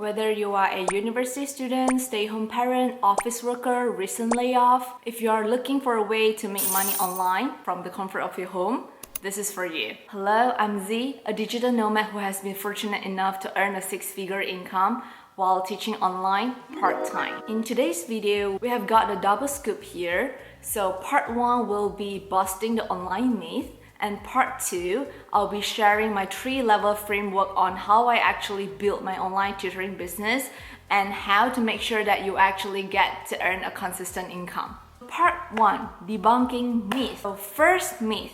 Whether you are a university student, stay-home parent, office worker, recent layoff, if you are looking for a way to make money online from the comfort of your home, this is for you. Hello, I'm Z, a digital nomad who has been fortunate enough to earn a six-figure income while teaching online part-time. In today's video, we have got a double scoop here. So part 1 will be busting the online myth, and part 2, I'll be sharing my 3-level framework on how I actually built my online tutoring business and how to make sure that you actually get to earn a consistent income. Part 1, debunking myth. So first myth,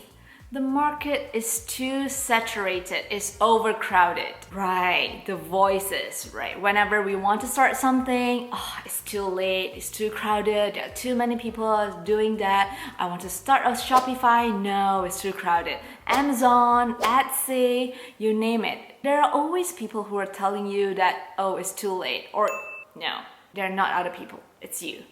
the market is too saturated, it's overcrowded. Right, the voices, right? Whenever we want to start something, it's too late, it's too crowded, there are too many people doing that. I want to start a Shopify, no, it's too crowded. Amazon, Etsy, you name it. There are always people who are telling you that, oh, it's too late, or no, they're not other people, it's you.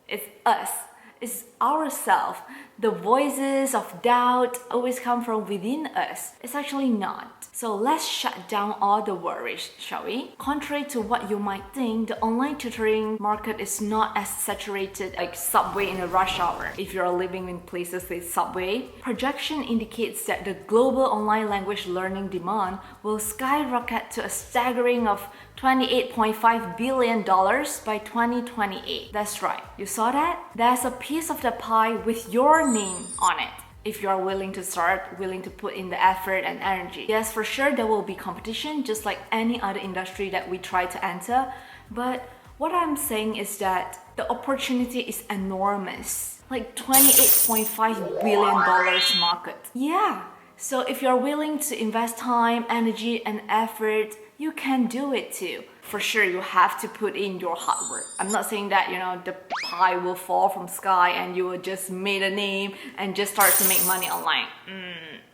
It's us. It's ourselves. The voices of doubt always come from within us. It's actually not. So let's shut down all the worries, shall we? Contrary to what you might think, the online tutoring market is not as saturated like Subway in a rush hour. If you're living in places like Subway, projection indicates that the global online language learning demand will skyrocket to a staggering of $28.5 billion by 2028. That's right. You saw that? There's a piece of the pie with your name on it. If you are willing to start, willing to put in the effort and energy. Yes, for sure there will be competition just like any other industry that we try to enter. But what I'm saying is that the opportunity is enormous. Like $28.5 billion market. Yeah. So if you're willing to invest time, energy, and effort, you can do it too. For sure, you have to put in your hard work. I'm not saying that, the pie will fall from sky and you will just make a name and just start to make money online.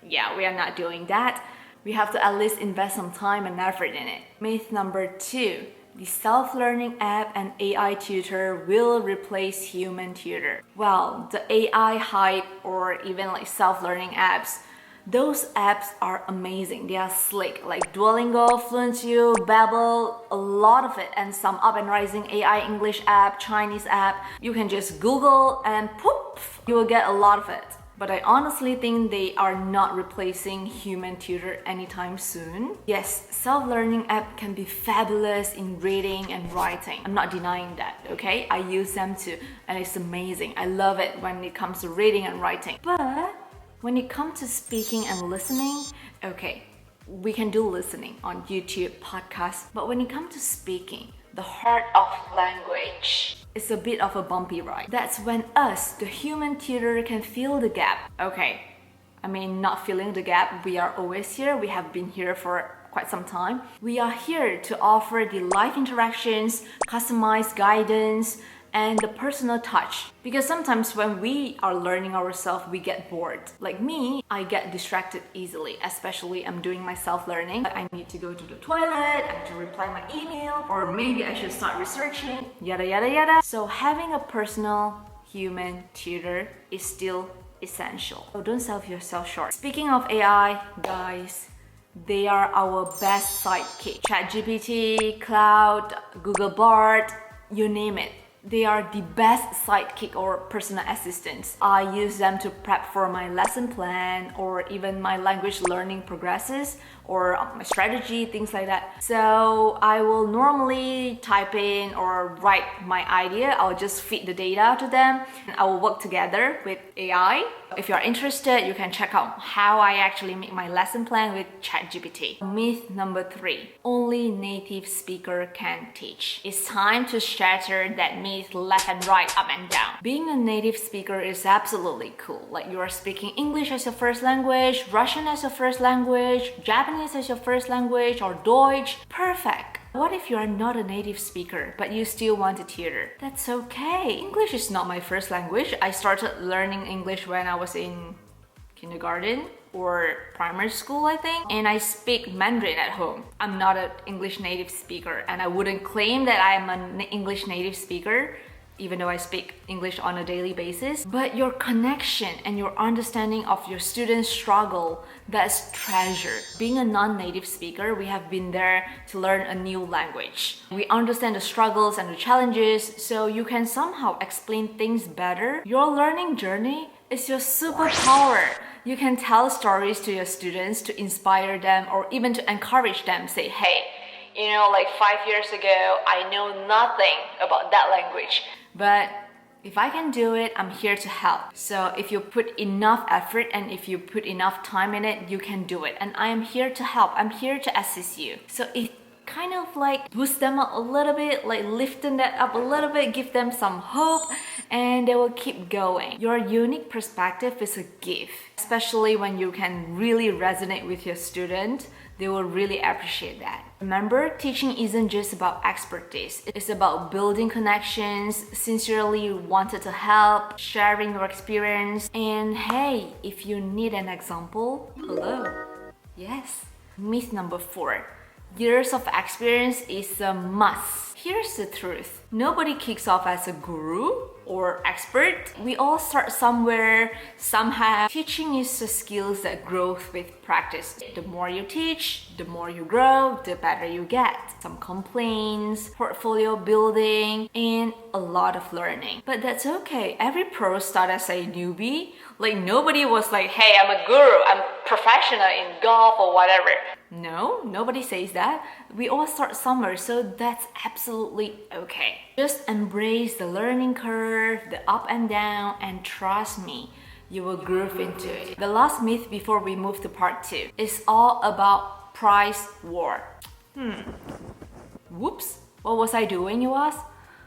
Yeah, we are not doing that. We have to at least invest some time and effort in it. Myth number 2. The self-learning app and AI tutor will replace human tutor. Well, the AI hype or even like self-learning apps, those apps are amazing. They are slick, like Duolingo, Fluentu, Babbel, a lot of it, and some up and rising AI English app, Chinese app. You can just Google and poof, you will get a lot of it. But I honestly think they are not replacing human tutor anytime soon. Yes, self-learning app can be fabulous in reading and writing. I'm not denying that, okay? I use them too, and it's amazing. I love it when it comes to reading and writing. But when it comes to speaking and listening, okay, we can do listening on YouTube, podcasts, but when it comes to speaking, the heart of language, it's a bit of a bumpy ride. That's when us, the human tutor, can fill the gap. Okay, I mean, not filling the gap, we are always here. We have been here for quite some time. We are here to offer the live interactions, customized guidance, and the personal touch. Because sometimes when we are learning ourselves, we get bored. Like me, I get distracted easily, especially I'm doing my self-learning. I need to go to the toilet, I need to reply my email, or maybe I should start researching, yada yada yada. So having a personal human tutor is still essential. So don't sell yourself short. Speaking of AI, guys, they are our best sidekick. ChatGPT, Cloud, Google Bard, you name it. They are the best sidekick or personal assistants. I use them to prep for my lesson plan or even my language learning progresses or my strategy, things like that. So I will normally type in or write my idea. I'll just feed the data to them and I will work together with AI. If you're interested, you can check out how I actually make my lesson plan with ChatGPT. Myth number 3, only native speaker can teach. It's time to shatter that myth left and right, up and down. Being a native speaker is absolutely cool. Like you are speaking English as your first language, Russian as your first language, Japanese as your first language, or Deutsch. Perfect. What if you are not a native speaker, but you still want to tutor? That's okay. English is not my first language. I started learning English when I was in kindergarten or primary school, I think, and I speak Mandarin at home. I'm not an English native speaker, and I wouldn't claim that I'm an English native speaker even though I speak English on a daily basis. But your connection and your understanding of your students' struggle, that's treasure. Being a non-native speaker, we have been there to learn a new language. We understand the struggles and the challenges, so you can somehow explain things better. Your learning journey is your superpower. You can tell stories to your students to inspire them or even to encourage them. Say, hey, you know, like 5 years ago, I know nothing about that language. But if I can do it, I'm here to help. So if you put enough effort and if you put enough time in it, you can do it. And I am here to help. I'm here to assist you. So it kind of like boost them up a little bit, like lifting that up a little bit, give them some hope, and they will keep going. Your unique perspective is a gift, especially when you can really resonate with your student. They will really appreciate that. Remember, teaching isn't just about expertise. It's about building connections, sincerely wanted to help, sharing your experience. And hey, if you need an example, hello. Yes. Myth number 4. Years of experience is a must. Here's the truth. Nobody kicks off as a guru or expert. We all start somewhere, somehow. Teaching is a skill that grows with practice. The more you teach, the more you grow, the better you get. Some complaints, portfolio building, and a lot of learning. But that's okay. Every pro started as a newbie. Like nobody was like, hey, I'm a guru, I'm professional in golf or whatever. No, nobody says that. We all start somewhere, so that's absolutely okay. Just embrace the learning curve, the up and down, and trust me, you will groove into it. The last myth before we move to part 2 is all about price war. Whoops, what was I doing, you ask?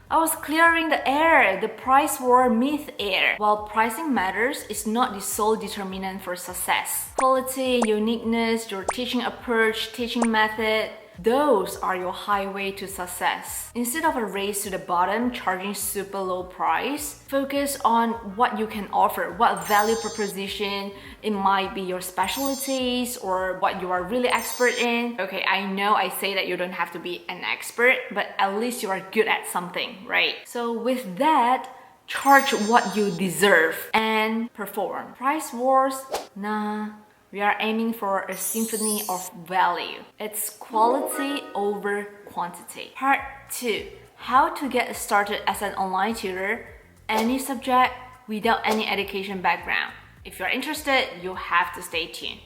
I was clearing the air, the price war myth air. While pricing matters, it's not the sole determinant for success. Quality, uniqueness, your teaching approach, teaching method, those are your highway to success. Instead of a race to the bottom, charging super low price, focus on what you can offer, what value proposition. It might be your specialties or what you are really expert in. Okay, I know I say that you don't have to be an expert, but at least you are good at something, right? So with that, charge what you deserve and perform. Price wars? Nah. We are aiming for a symphony of value. It's quality over quantity. Part 2. How to get started as an online tutor, any subject, without any education background. If you're interested, you have to stay tuned.